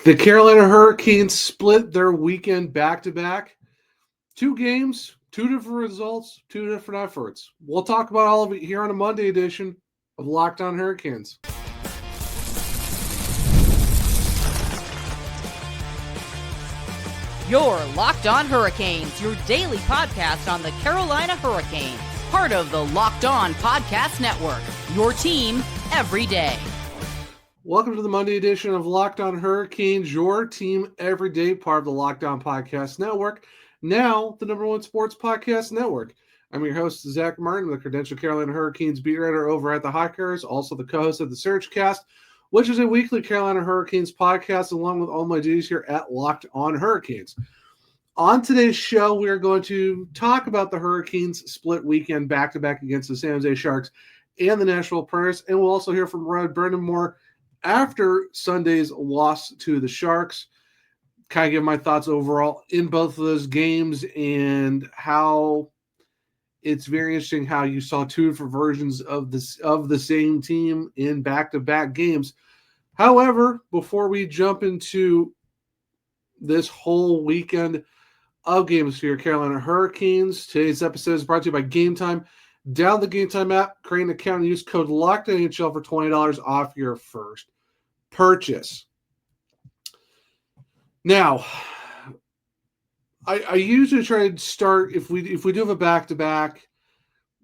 The Carolina Hurricanes split their weekend back-to-back. 2 games, 2 different results, 2 different efforts. We'll talk about all of it here on a Monday edition of Locked On Hurricanes. You're Locked On Hurricanes, your daily podcast on the Carolina Hurricanes. Part of the Locked On Podcast Network, your team every day. Welcome to the Monday edition of Locked On Hurricanes, your team every day, part of the Locked On Podcast Network, now the #1 sports podcast network. I'm your host, Zach Martin, the credentialed Carolina Hurricanes beat writer over at the Hawkers, also the co-host of the Surgecast, which is a weekly Carolina Hurricanes podcast, along with all my duties here at Locked On Hurricanes. On today's show, we are going to talk about the Hurricanes split weekend back-to-back against the San Jose Sharks and the Nashville Predators, and we'll also hear from Rod Brind'Amour after Sunday's loss to the Sharks. Kind of give my thoughts overall in both of those games and how it's very interesting how you saw 2 different versions of the same team in back-to-back games. However, before we jump into this whole weekend of games for your Carolina Hurricanes, today's episode is brought to you by Game Time. Download the Game Time app, create an account, and use code LOCKEDONNHL for $20 off your first purchase. Now, I usually try to start, if we do have a back-to-back,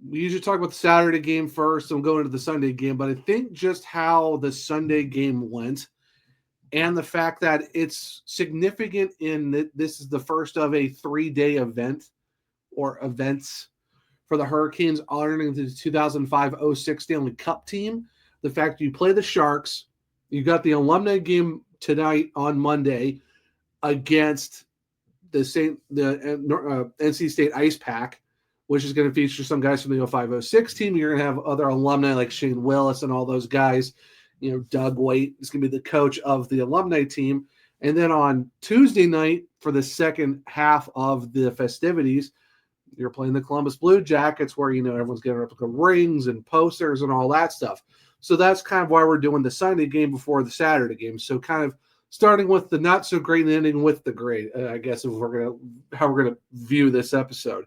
we usually talk about the Saturday game first and go into the Sunday game, but I think just how the Sunday game went and the fact that it's significant in that this is the first of a 3-day event or events for the Hurricanes honoring the 2005-06 Stanley Cup team. The fact you play the Sharks, you got the alumni game tonight on Monday against the NC State Ice Pack, which is going to feature some guys from the 05-06 team. You're going to have other alumni like Shane Willis and all those guys. You know, Doug Waite is going to be the coach of the alumni team. And then on Tuesday night for the second half of the festivities, you're playing the Columbus Blue Jackets where, you know, everyone's getting replica rings and posters and all that stuff. So that's kind of why we're doing the Sunday game before the Saturday game. So kind of starting with the not so great and ending with the great, I guess, if how we're going to view this episode.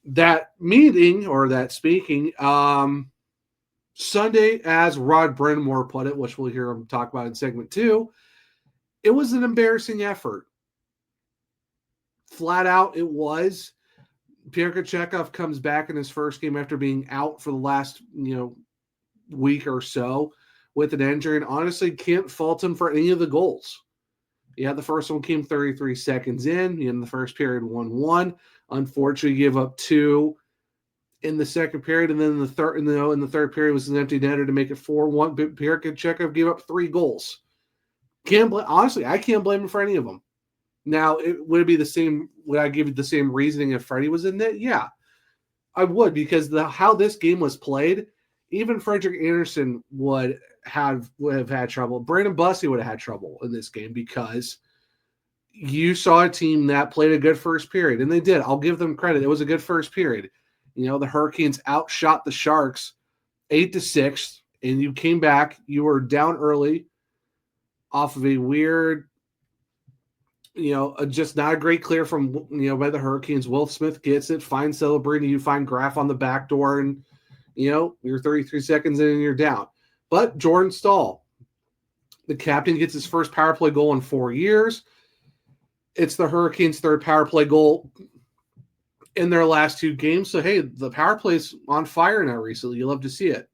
That meeting or that speaking, Sunday, as Rod Brind'Amour put it, which we'll hear him talk about in segment 2, it was an embarrassing effort. Flat out, it was. Pierre Kochetkov comes back in his first game after being out for the last, week or so with an injury, and honestly can't fault him for any of the goals. Yeah, the first one came 33 seconds in the first period, 1-1. Unfortunately, gave up 2 in the second period, and then in the third period was an empty netter to make it 4-1. But Pierre Kochetkov gave up 3 goals. Honestly, I can't blame him for any of them. Now, would it be the same? Would I give you the same reasoning if Freddie was in it? Yeah, I would, because how this game was played, even Frederik Andersen would have had trouble. Brandon Bussi would have had trouble in this game because you saw a team that played a good first period, and they did. I'll give them credit. It was a good first period. The Hurricanes outshot the Sharks 8-6, and you came back. You were down early off of a weird, just not a great clear from, by the Hurricanes. Will Smith gets it, finds Celebrini, you find Graf on the back door, and, you're 33 seconds in and you're down. But Jordan Staal, the captain, gets his first power play goal in 4 years. It's the Hurricanes' third power play goal in their last 2 games. So, hey, the power play's on fire now recently. You love to see it.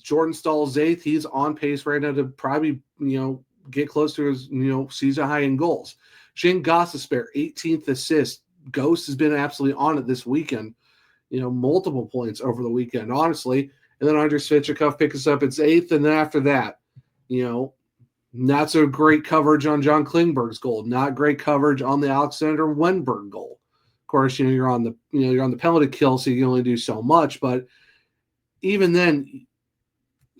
Jordan Staal's 8th. He's on pace right now to probably, get close to his, season high in goals. Shane Gostisbehere, 18th assist. Ghost has been absolutely on it this weekend. Multiple points over the weekend, honestly. And then Andrei Svechnikov picks up its 8th. And then after that, not so great coverage on John Klingberg's goal. Not great coverage on the Alexander Wenberg goal. Of course, you're on the penalty kill, so you can only do so much. But even then,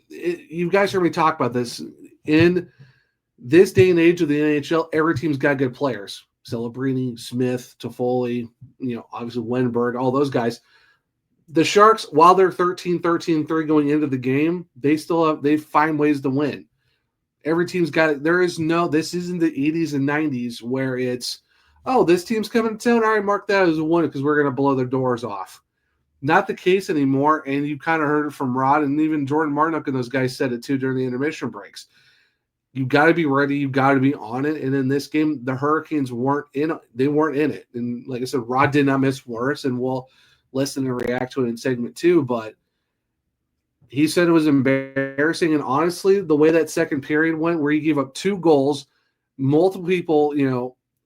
you guys heard me talk about this. In this day and age of the NHL, every team's got good players. Celebrini, Smith, Toffoli, obviously Wenberg, all those guys. The Sharks, while they're 13-3 going into the game, they find ways to win. Every team's got it. This isn't the 80s and 90s where it's, oh, this team's coming to town. All right, mark that as a win because we're going to blow their doors off. Not the case anymore, and you kind of heard it from Rod, and even Jordan Martinook and those guys said it too during the intermission breaks. You got to be ready. You got to be on it. And in this game, the Hurricanes weren't in it. And like I said, Rod did not miss worse, and we'll listen and react to it in segment 2. But he said it was embarrassing. And honestly, the way that second period went, where he gave up 2 goals, multiple people,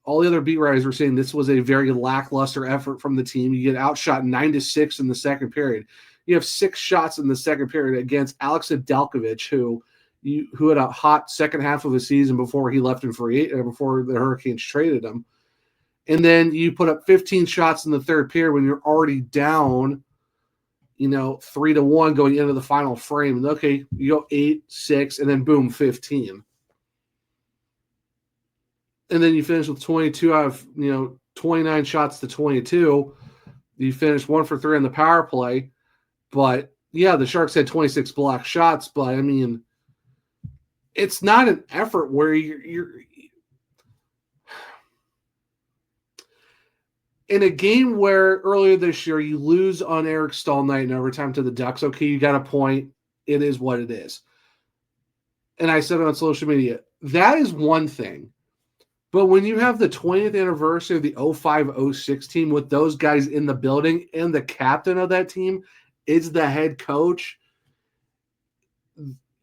all the other beat writers were saying this was a very lackluster effort from the team. You get outshot 9-6 in the second period. You have 6 shots in the second period against Alex Nedeljkovic, who had a hot second half of the season before he left in before the Hurricanes traded him. And then you put up 15 shots in the third period when you're already down, 3-1 going into the final frame. And okay, you go 8-6, and then boom, 15. And then you finish with 22 out of 29 shots to 22. You finish 1 for 3 on the power play. But yeah, the Sharks had 26 block shots, but I mean, it's not an effort where you're in a game where earlier this year you lose on Eric Stahl night in overtime to the Ducks. Okay, you got a point. It is what it is. And I said it on social media, that is one thing. But when you have the 20th anniversary of the 05-06 team with those guys in the building and the captain of that team is the head coach,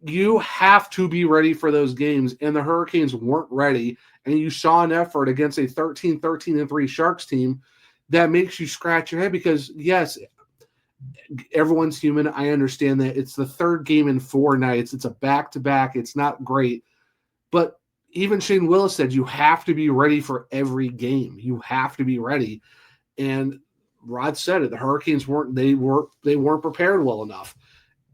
you have to be ready for those games. And the Hurricanes weren't ready. And you saw an effort against a 13-13-3 Sharks team that makes you scratch your head because, yes, everyone's human. I understand that. It's the third game in 4 nights. It's a back-to-back. It's not great. But even Shane Willis said you have to be ready for every game. You have to be ready. And Rod said it. The Hurricanes weren't prepared well enough.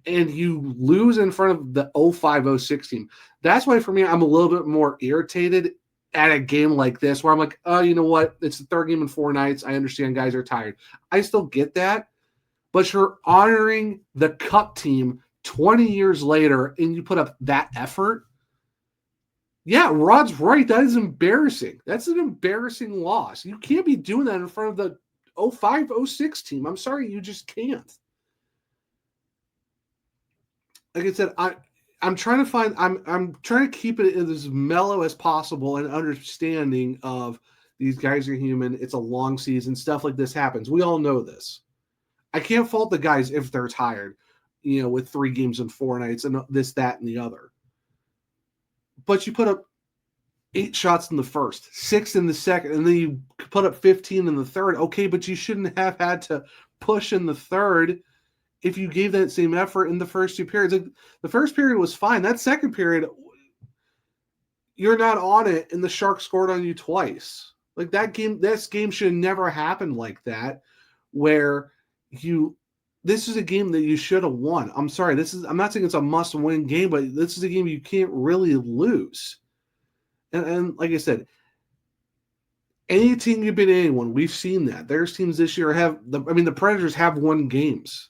And you lose in front of the 05-06 team. That's why, for me, I'm a little bit more irritated at a game like this where I'm like, oh, you know what? It's the third game in 4 nights. I understand guys are tired. I still get that. But you're honoring the Cup team 20 years later and you put up that effort. Yeah, Rod's right. That is embarrassing. That's an embarrassing loss. You can't be doing that in front of the 05-06 team. I'm sorry, you just can't. Like I said, I'm trying to keep it as mellow as possible and understanding of these guys are human. It's a long season. Stuff like this happens. We all know this. I can't fault the guys if they're tired, with 3 games in 4 nights and this, that, and the other. But you put up 8 shots in the first, 6 in the second, and then you put up 15 in the third. Okay, but you shouldn't have had to push in the third if you gave that same effort in the first 2 periods. Like, the first period was fine. That second period, you're not on it, and the Sharks scored on you twice. Like, this game should have never happened like that, where this is a game that you should have won. I'm sorry. I'm not saying it's a must-win game, but this is a game you can't really lose. And like I said, any team can beat anyone. We've seen that. There's teams this year the Predators have won games.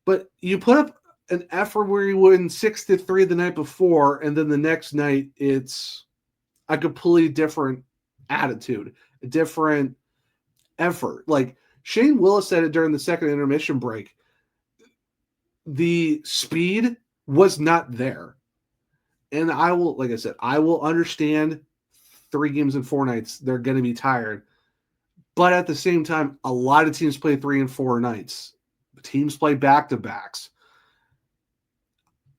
But you put up an effort where you win 6-3 the night before, and then the next night it's a completely different attitude, a different effort. Like Shane Willis said it during the second intermission break. The speed was not there. And I will understand 3 games in 4 nights. They're going to be tired. But at the same time, a lot of teams play 3 and 4 nights. Teams play back-to-backs.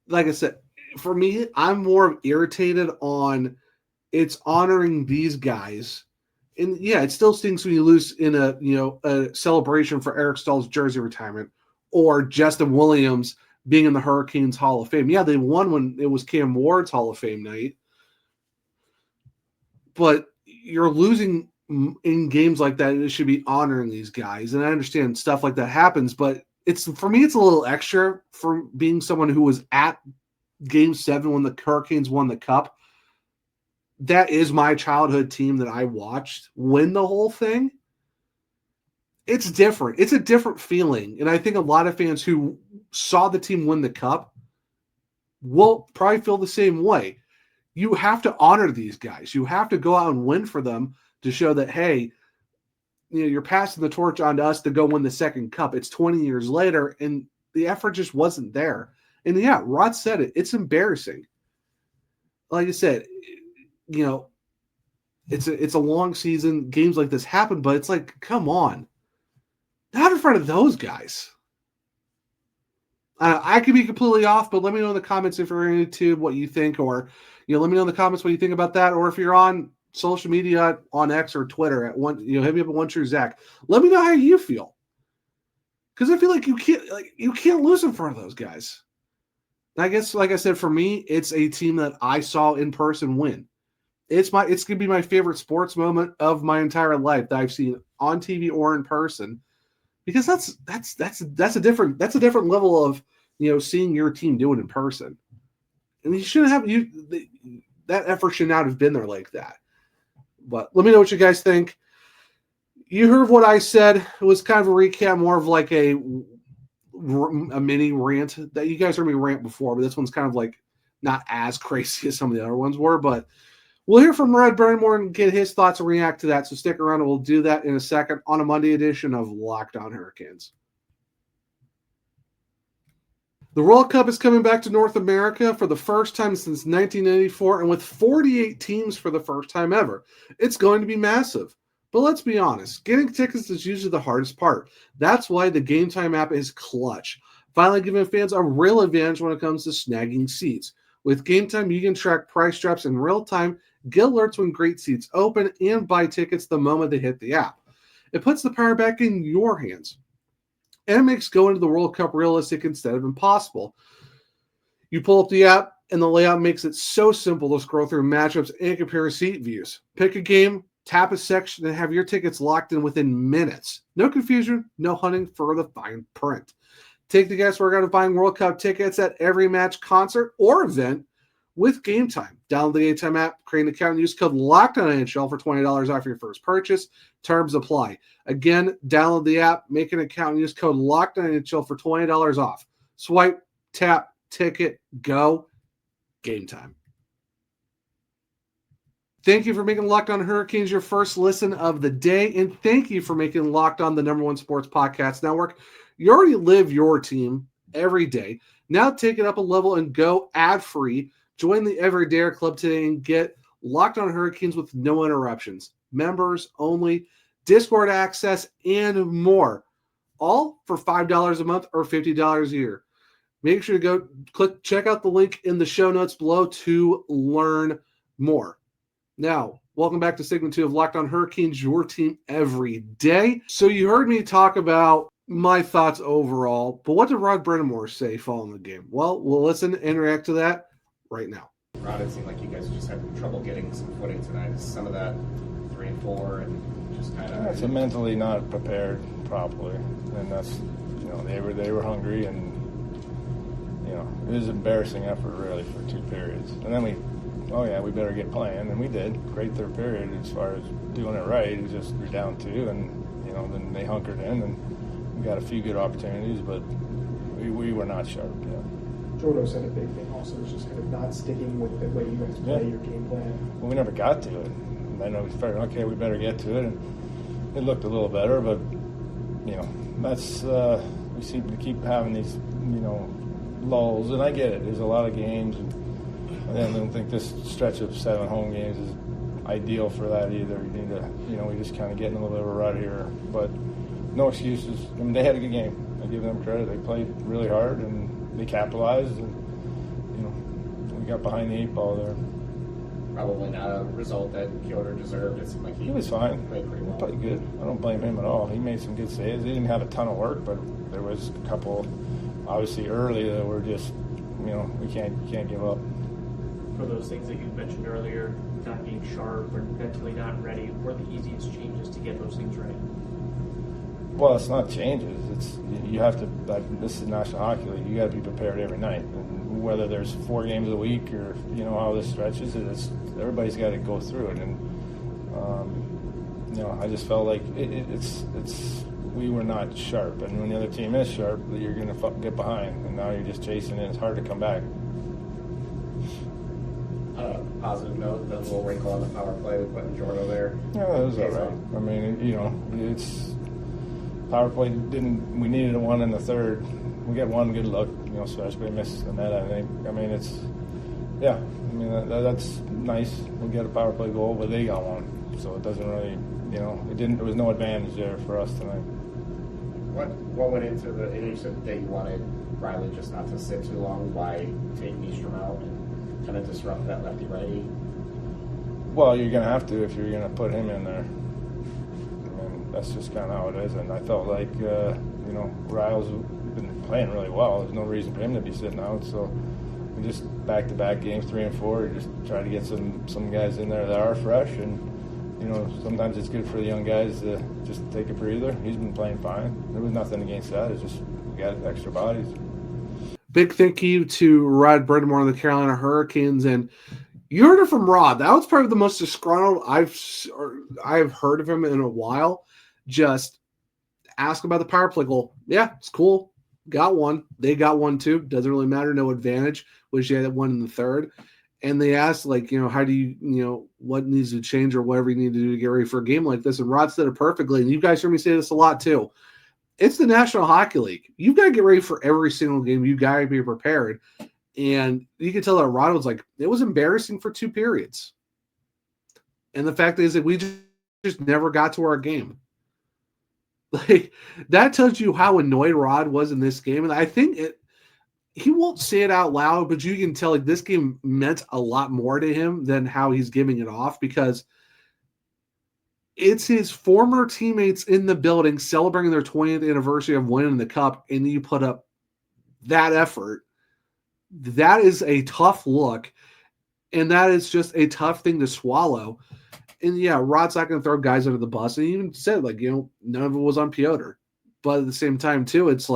Like I said, for me, I'm more irritated on it's honoring these guys. And yeah, it still stinks when you lose in a celebration for Eric Stahl's jersey retirement or Justin Williams being in the Hurricanes Hall of Fame. Yeah, they won when it was Cam Ward's Hall of Fame night. But you're losing in games like that, and it should be honoring these guys. And I understand stuff like that happens, but for me, it's a little extra for being someone who was at Game 7 when the Hurricanes won the Cup. That is my childhood team that I watched win the whole thing. It's different. It's a different feeling. And I think a lot of fans who saw the team win the Cup will probably feel the same way. You have to honor these guys. You have to go out and win for them to show that, hey, you're passing the torch on to us to go win the second cup. It's 20 years later, and the effort just wasn't there. And yeah, Rod said it. It's embarrassing. Like I said, it's a long season. Games like this happen, but it's like, come on. Not in front of those guys. I could be completely off, but let me know in the comments if you're on YouTube what you think, or let me know in the comments what you think about that, or if you're on social media on X or Twitter hit me up at One True Zach. Let me know how you feel, because I feel like you can't lose in front of those guys. And I guess, like I said, for me, it's a team that I saw in person win. It's gonna be my favorite sports moment of my entire life that I've seen on TV or in person. Because that's a different level of seeing your team do it in person, and you shouldn't have that effort should not have been there like that. But let me know what you guys think. You heard what I said. It was kind of a recap, more of like a mini rant. That you guys heard me rant before, but this one's kind of like not as crazy as some of the other ones were. But we'll hear from Rod Brind'Amour and get his thoughts and react to that. So stick around and we'll do that in a second on a Monday edition of Locked On Hurricanes. The World Cup is coming back to North America for the first time since 1994 and with 48 teams for the first time ever. It's going to be massive. But let's be honest, getting tickets is usually the hardest part. That's why the Game Time app is clutch, finally giving fans a real advantage when it comes to snagging seats. With Game Time, you can track price drops in real time, get alerts when great seats open, and buy tickets the moment they hit the app. It puts the power back in your hands, and it makes going to the World Cup realistic instead of impossible. You pull up the app, and the layout makes it so simple to scroll through matchups and compare seat views. Pick a game, tap a section, and have your tickets locked in within minutes. No confusion, no hunting for the fine print. Take the guesswork out of buying World Cup tickets at every match, concert, or event with Game Time. Download the Game Time app, create an account, and use code LOCKEDONNHL for $20 off your first purchase. Terms apply. Again, download the app, make an account, and use code LOCKEDONNHL for $20 off. Swipe, tap, ticket, go. Game Time. Thank you for making Locked On Hurricanes your first listen of the day, and thank you for making Locked On the #1 sports podcast network. You already live your team every day. Now take it up a level and go ad-free. Join the Everydayer Club today and get Locked On Hurricanes with no interruptions, members only, Discord access, and more. All for $5 a month or $50 a year. Make sure to check out the link in the show notes below to learn more. Now, welcome back to segment 2 of Locked On Hurricanes, your team every day. So you heard me talk about my thoughts overall, but what did Rod Brind'Amour say following the game? Well, we'll listen and react to that right now. Rod, it seemed like you guys just had trouble getting some footing tonight. Is some of that 3 and 4 and just kind of... Yeah, so mentally not prepared properly, and that's, they were hungry, and it was an embarrassing effort really for 2 periods. And then we better get playing, and we did. Great third period as far as doing it right. It was just you're down 2, and then they hunkered in, and we got a few good opportunities, but we were not sharp. Yeah. Jordo said a big thing also was just kind of not sticking with the way you guys play your game plan. Well, we never got to it. And then we figured, okay, we better get to it, and it looked a little better, but that's we seem to keep having these lulls, and I get it. There's a lot of games, and I don't think this stretch of 7 home games is ideal for that either. You need to, we just kind of getting a little bit of a rut here, but no excuses. I mean, they had a good game. I give them credit. They played really hard, and they capitalized, and we got behind the 8 ball there. Probably not a result that Kyoto deserved. It seemed like he was fine. Played pretty well. He played good. I don't blame him at all. He made some good saves. He didn't have a ton of work, but there was a couple, obviously early, that were just, we can't give up. For those things that you mentioned earlier, not being sharp or mentally not ready, what are the easiest changes to get those things right? Well, it's not changes. It's you have to. This is National Hockey League. You got to be prepared every night. And whether there's 4 games a week or how this stretches, everybody's got to go through it. And I just felt like we were not sharp. And when the other team is sharp, you're going to get behind. And now you're just chasing it. It's hard to come back. positive note, the little wrinkle on the power play with putting Jordo there. Yeah, that was all right. I mean, it's power play we needed a one in the third. We got one good look, especially missed the net, I think. I mean, that's nice. We get a power play goal, but they got one. So it doesn't really, there was no advantage there for us tonight. What went into you said that you wanted Riley just not to sit too long. Why take Nystrom out and kind of disrupt that lefty-righty? Well, you're going to have to if you're going to put him in there. I mean, that's just kind of how it is. And I felt like, Riles been playing really well. There's no reason for him to be sitting out. So we just back-to-back games, 3 and 4, just try to get some guys in there that are fresh. And, sometimes it's good for the young guys to just take a breather. He's been playing fine. There was nothing against that. It's just we got extra bodies. Big thank you to Rod Brind'Amour of the Carolina Hurricanes. And you heard it from Rod. That was probably the most disgruntled I've heard of him in a while. Just ask about the power play goal. Yeah, it's cool. Got one. They got one too. Doesn't really matter. No advantage. Wish you had one in the third. And they asked, how do you, what needs to change or whatever you need to do to get ready for a game like this? And Rod said it perfectly. And you guys hear me say this a lot too. It's the National Hockey League. You've got to get ready for every single game. You got to be prepared. And you can tell that Rod was it was embarrassing for 2 periods. And the fact is that we just never got to our game. That tells you how annoyed Rod was in this game. And I think he won't say it out loud, but you can tell this game meant a lot more to him than how he's giving it off, because it's his former teammates in the building celebrating their 20th anniversary of winning the cup, and you put up that effort. That is a tough look, and that is just a tough thing to swallow. And yeah, Rod's not going to throw guys under the bus. And he even said, none of it was on Piotr. But at the same time, too, it's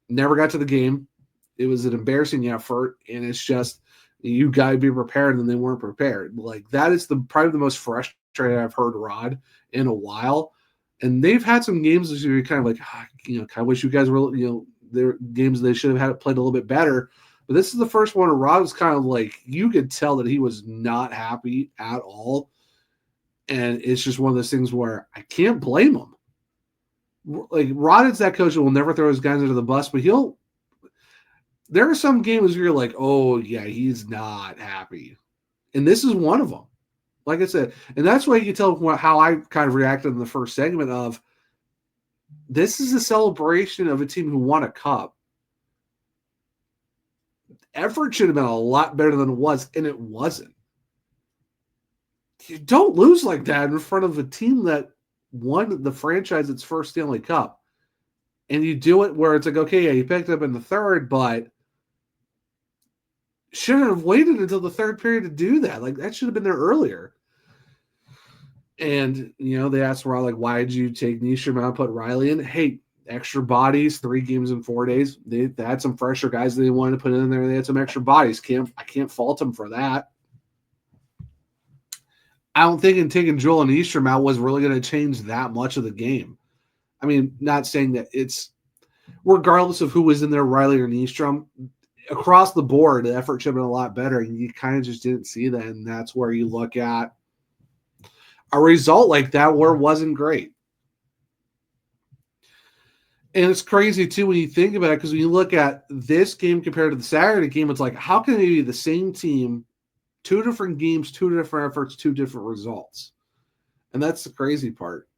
never got to the game. It was an embarrassing effort, and it's just you got to be prepared, and they weren't prepared. That is probably the most frustrating I've heard Rod in a while. And they've had some games this year kind of I wish you guys were, their games they should have had it played a little bit better. But this is the first one where Rod was kind of you could tell that he was not happy at all. And it's just one of those things where I can't blame him. Rod is that coach who will never throw his guys under the bus, but there are some games where you're oh, yeah, he's not happy. And this is one of them. Like I said, and that's why you can tell how I kind of reacted in the first segment of this is a celebration of a team who won a cup. Effort should have been a lot better than it was, and it wasn't. You don't lose like that in front of a team that won the franchise its first Stanley Cup. And you do it where it's okay, yeah, you picked up in the third, but shouldn't have waited until the third period to do that. That should have been there earlier. And, they asked Rod, why did you take Nystrom out and put Riley in? Hey, extra bodies, 3 games in 4 days. They had some fresher guys that they wanted to put in there. They had some extra bodies. I can't fault them for that. I don't think taking Joel and Nystrom out was really going to change that much of the game. I mean, not saying that it's regardless of who was in there, Riley or Nystrom, across the board, the effort should have been a lot better. And you kind of just didn't see that. And that's where you look at a result like that where it wasn't great. And it's crazy, too, when you think about it, because when you look at this game compared to the Saturday game, it's how can they be the same team, 2 different games, 2 different efforts, 2 different results? And that's the crazy part.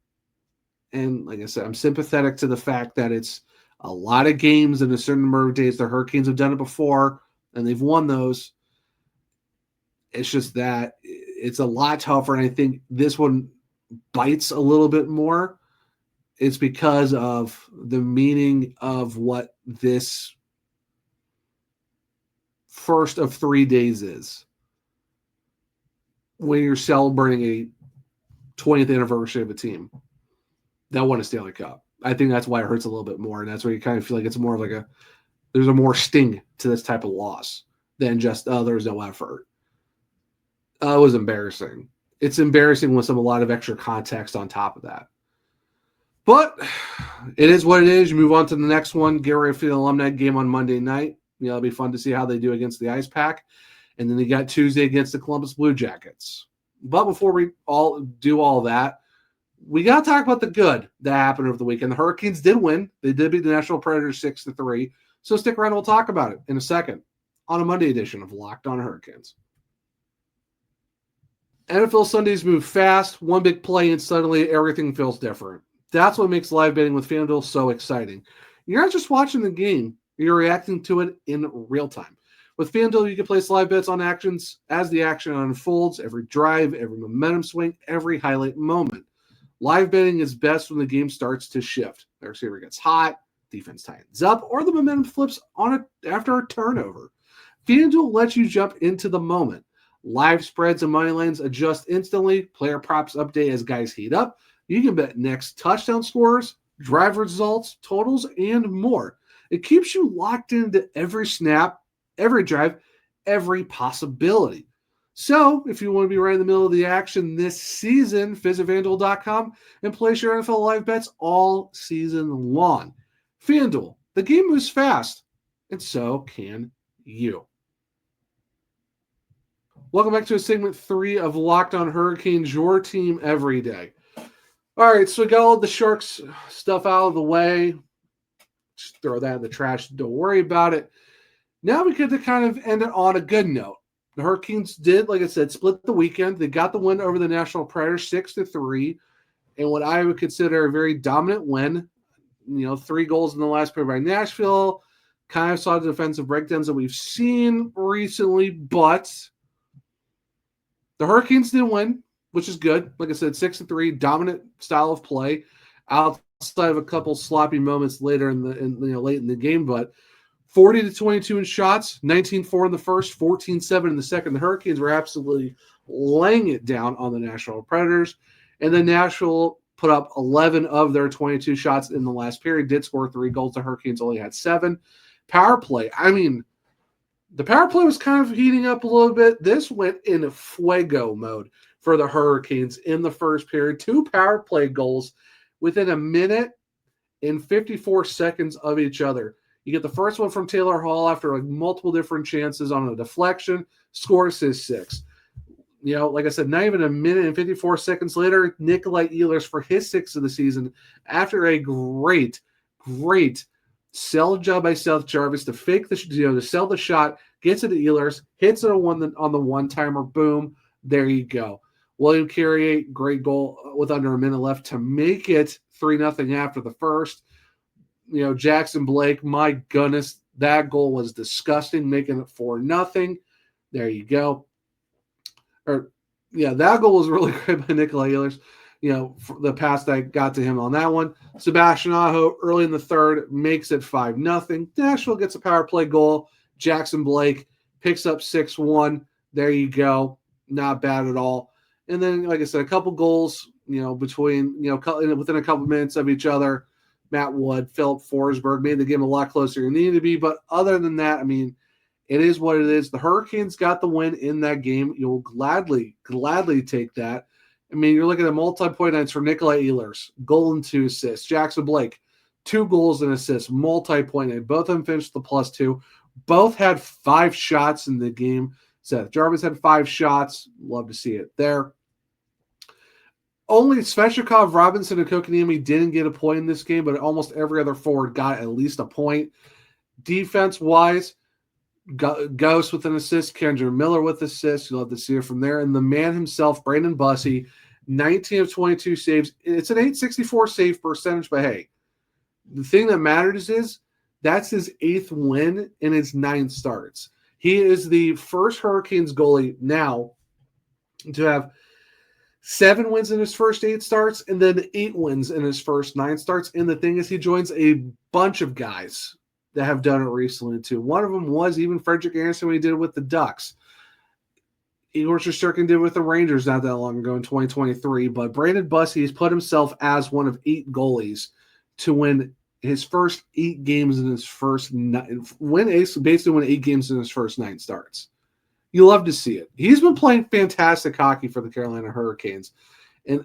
And like I said, I'm sympathetic to the fact that it's a lot of games in a certain number of days. The Hurricanes have done it before, and they've won those. It's just that it's a lot tougher, and I think this one bites a little bit more. It's because of the meaning of what this first of 3 days is. When you're celebrating a 20th anniversary of a team that won a Stanley Cup. I think that's why it hurts a little bit more, and that's where you kind of feel it's more of there's a more sting to this type of loss than just, there's no effort. It was embarrassing. It's embarrassing with a lot of extra context on top of that. But it is what it is. You move on to the next one. Get ready for the alumni game on Monday night. It'll be fun to see how they do against the Ice Pack. And then they got Tuesday against the Columbus Blue Jackets. But before we all do all that, we got to talk about the good that happened over the weekend. The Hurricanes did win. They did beat the Nashville Predators 6-3. So stick around. We'll talk about it in a second on a Monday edition of Locked On Hurricanes. NFL Sundays move fast. One big play and suddenly everything feels different. That's what makes live betting with FanDuel so exciting. You're not just watching the game. You're reacting to it in real time. With FanDuel, you can place live bets on actions as the action unfolds, every drive, every momentum swing, every highlight moment. Live betting is best when the game starts to shift. The receiver gets hot, defense tightens up, or the momentum flips on it after a turnover. FanDuel lets you jump into the moment. Live spreads and money lines adjust instantly. Player props update as guys heat up. You can bet next touchdown scores, drive results, totals, and more. It keeps you locked into every snap, every drive, every possibility. So, if you want to be right in the middle of the action this season, visit FanDuel.com and place your NFL live bets all season long. FanDuel, the game moves fast, and so can you. Welcome back to segment 3 of Locked On Hurricanes, your team every day. All right, so we got all the Sharks stuff out of the way. Just throw that in the trash. Don't worry about it. Now we get to kind of end it on a good note. The Hurricanes did, like I said, split the weekend. They got the win over the Nashville Predators 6-3, and what I would consider a very dominant win. 3 goals in the last period by Nashville. Kind of saw the defensive breakdowns that we've seen recently, but the Hurricanes did win, which is good. Like I said, 6-3, dominant style of play, outside of a couple sloppy moments later late in the game, but 40-22 in shots, 19-4 in the first, 14-7 in the second. The Hurricanes were absolutely laying it down on the Nashville Predators. And then Nashville put up 11 of their 22 shots in the last period, did score 3 goals. The Hurricanes only had 7. Power play, the power play was kind of heating up a little bit. This went in fuego mode for the Hurricanes in the first period. 2 power play goals within a minute and 54 seconds of each other. You get the first one from Taylor Hall after multiple different chances on a deflection, scores his 6. Like I said, not even a minute and 54 seconds later, Nikolai Ehlers for his 6th of the season after a great sell job by Seth Jarvis to fake to sell the shot, gets it to Ehlers, hits it on the one-timer, boom, there you go. William Carrier, great goal with under a minute left to make it 3-0 after the first. Jackson Blake, my goodness, that goal was disgusting, making it 4-0. There you go. That goal was really great by Nikolai Ehlers. For the pass that got to him on that one. Sebastian Aho early in the third makes it 5-0. Nashville gets a power play goal. Jackson Blake picks up 6-1. There you go. Not bad at all. And then, like I said, a couple goals, between, within a couple minutes of each other. Matt Wood, Philip Forsberg made the game a lot closer than it needed to be. But other than that, it is what it is. The Hurricanes got the win in that game. You'll gladly take that. You're looking at multi-point nights for Nikolai Ehlers, goal and 2 assists. Jackson Blake, 2 goals and assists, multi-point night. Both of them finished the +2. Both had 5 shots in the game. Seth Jarvis had 5 shots. Love to see it there. Only Svechnikov, Robinson, and Kotkaniemi didn't get a point in this game, but almost every other forward got at least a point. Defense-wise, Ghost with an assist, Kendra Miller with assists. You'll have to see it from there. And the man himself, Brandon Bussi, 19 of 22 saves. It's an .864 save percentage, but hey, the thing that matters is that's his 8th win in his 9 starts. He is the first Hurricanes goalie now to have 7 wins in his first 8 starts and then 8 wins in his first 9 starts. And the thing is, he joins a bunch of guys that have done it recently too. One of them was even Frederick Anderson when he did it with the Ducks. Igor Shesterkin did it with the Rangers not that long ago in 2023. But Brandon Bussi has put himself as one of 8 goalies to win his first 8 games in his first 9. Basically win 8 games in his first 9 starts. You love to see it. He's been playing fantastic hockey for the Carolina Hurricanes. And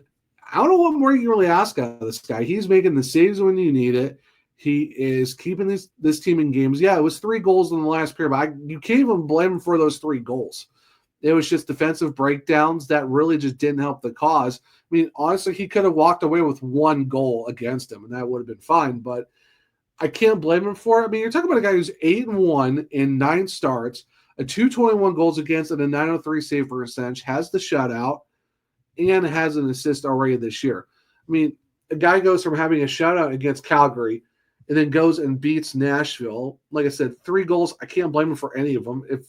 I don't know what more you can really ask out of this guy. He's making the saves when you need it. He is keeping this team in games. Yeah, it was 3 goals in the last period, but you can't even blame him for those 3 goals. It was just defensive breakdowns that really just didn't help the cause. I mean, honestly, he could have walked away with 1 goal against him, and that would have been fine, but I can't blame him for it. I mean, you're talking about a guy who's 8-1 in 9 starts, a 221 goals against, and a 903 save percentage, has the shutout, and has an assist already this year. I mean, a guy goes from having a shutout against Calgary and then goes and beats Nashville. Like I said, 3 goals. I can't blame him for any of them. If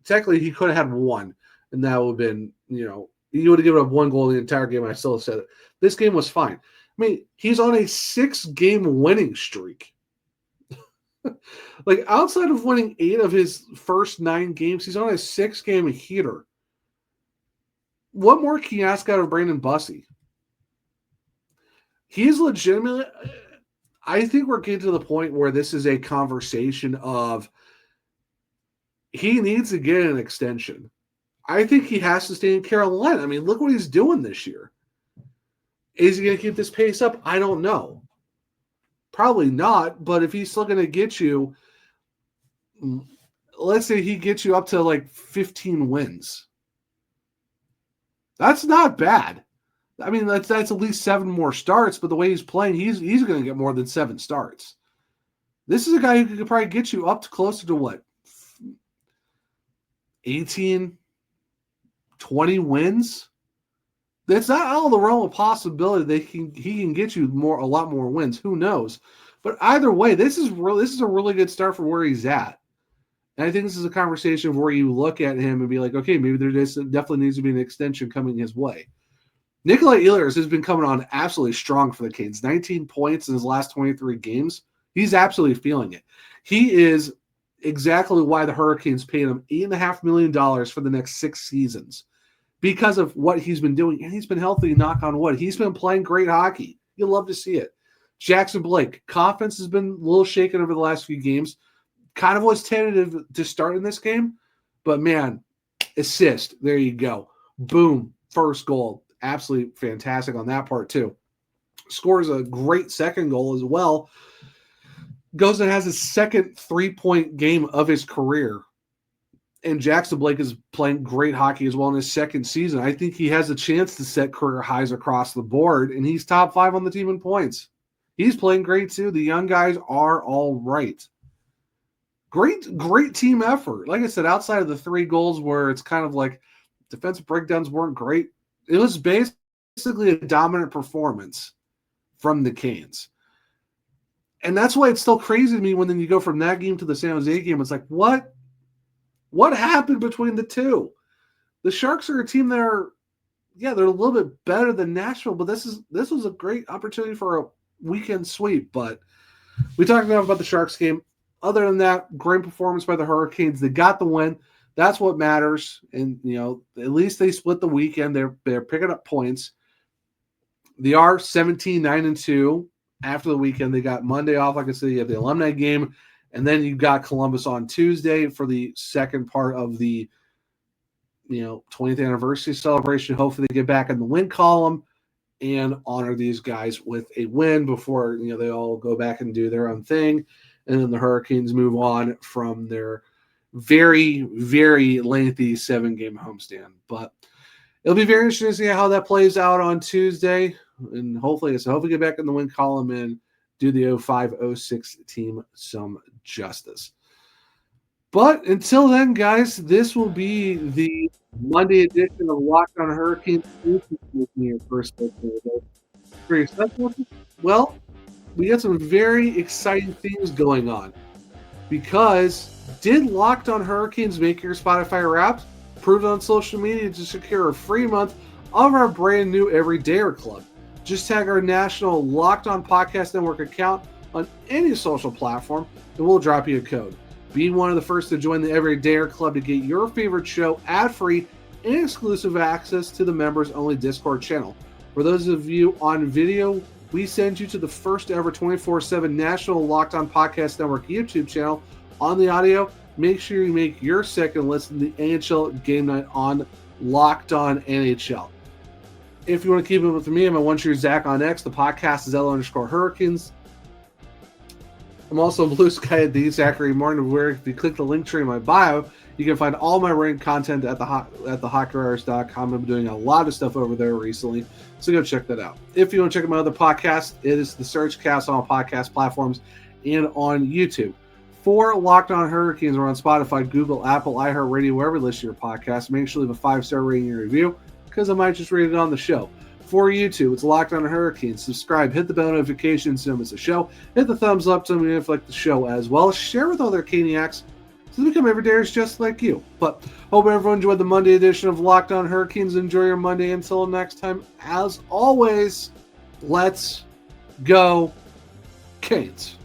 technically he could have had 1, and that would have been, you would have given up 1 goal in the entire game. I still have said it. This game was fine. I mean, he's on a 6-game winning streak. Like, outside of winning 8 of his first 9 games, he's on a 6-game heater. What more can you ask out of Brandon Bussi? He's legitimately, I think we're getting to the point where this is a conversation of he needs to get an extension. I think he has to stay in Carolina. I mean, look what he's doing this year. Is he going to keep this pace up? I don't know. Probably not, but if he's still going to get you, let's say he gets you up to like 15 wins. That's not bad. I mean, that's at least 7 more starts, but the way he's playing, he's going to get more than 7 starts. This is a guy who could probably get you up to closer to what? 18, 20 wins? That's not out of the realm of possibility that he can get you a lot more wins. Who knows? But either way, this is a really good start for where he's at. And I think this is a conversation where you look at him and be like, okay, maybe there definitely needs to be an extension coming his way. Nikolai Ehlers has been coming on absolutely strong for the Canes. 19 points in his last 23 games. He's absolutely feeling it. He is exactly why the Hurricanes paid him $8.5 million for the next 6 seasons. Because of what he's been doing, and he's been healthy, knock on wood. He's been playing great hockey. You'll love to see it. Jackson Blake, confidence has been a little shaken over the last few games. Kind of was tentative to start in this game, but man, assist. There you go. Boom. First goal. Absolutely fantastic on that part, too. Scores a great second goal as well. Goes and has his second 3-point game of his career. And Jackson Blake is playing great hockey as well in his second season. I think he has a chance to set career highs across the board, and he's top 5 on the team in points. He's playing great, too. The young guys are all right. Great team effort. Like I said, outside of the 3 goals where it's kind of like defensive breakdowns weren't great, it was basically a dominant performance from the Canes. And that's why it's still crazy to me when then you go from that game to the San Jose game. It's like, what happened between the two? The Sharks are a team that they're a little bit better than Nashville, but this was a great opportunity for a weekend sweep. But we talked enough about the Sharks game. Other than that, great performance by the Hurricanes. They got the win. That's what matters. And, at least they split the weekend. They're picking up points. They are 17-9-2 after the weekend. They got Monday off. Like I said, you have the alumni game. And then you've got Columbus on Tuesday for the second part of the 20th anniversary celebration. Hopefully they get back in the win column and honor these guys with a win before they all go back and do their own thing. And then the Hurricanes move on from their very, very lengthy 7-game homestand. But it'll be very interesting to see how that plays out on Tuesday. And hopefully get back in the win column and do the 05-06 team some justice. But until then, guys, this will be the Monday edition of Locked on Hurricanes. Well, we got some very exciting things going on, because did Locked on Hurricanes make your Spotify Wrapped? Prove it on social media to secure a free month of our brand new Everydayer Club. Just tag our national Locked On Podcast Network account on any social platform, and we'll drop you a code. Be one of the first to join the Everydayer Club to get your favorite show ad-free and exclusive access to the members-only Discord channel. For those of you on video, we send you to the first ever 24/7 national Locked On Podcast Network YouTube channel. On the audio, make sure you make your second listen to the NHL Game Night on Locked On NHL. If you want to keep it with me, I'm at One True Zach on X. The podcast is L_Hurricanes. I'm also Blue Sky at the Zachary Martin, where if you click the link tree in my bio, you can find all my ranked content at thehockeyriders.com. I'm doing a lot of stuff over there recently, so go check that out. If you want to check out my other podcast, it is the Searchcast on all podcast platforms and on YouTube. For Locked On Hurricanes, we're on Spotify, Google, Apple, iHeartRadio, wherever you listen to your podcast. Make sure you leave a 5-star rating and review, because I might just read it on the show. For YouTube, it's Locked On Hurricanes. Subscribe, hit the bell notifications so you don't miss a show. Hit the thumbs up to me if you like the show as well. Share with other Caniacs so they become everydayers just like you. But hope everyone enjoyed the Monday edition of Locked On Hurricanes. Enjoy your Monday. Until next time, as always, let's go Canes.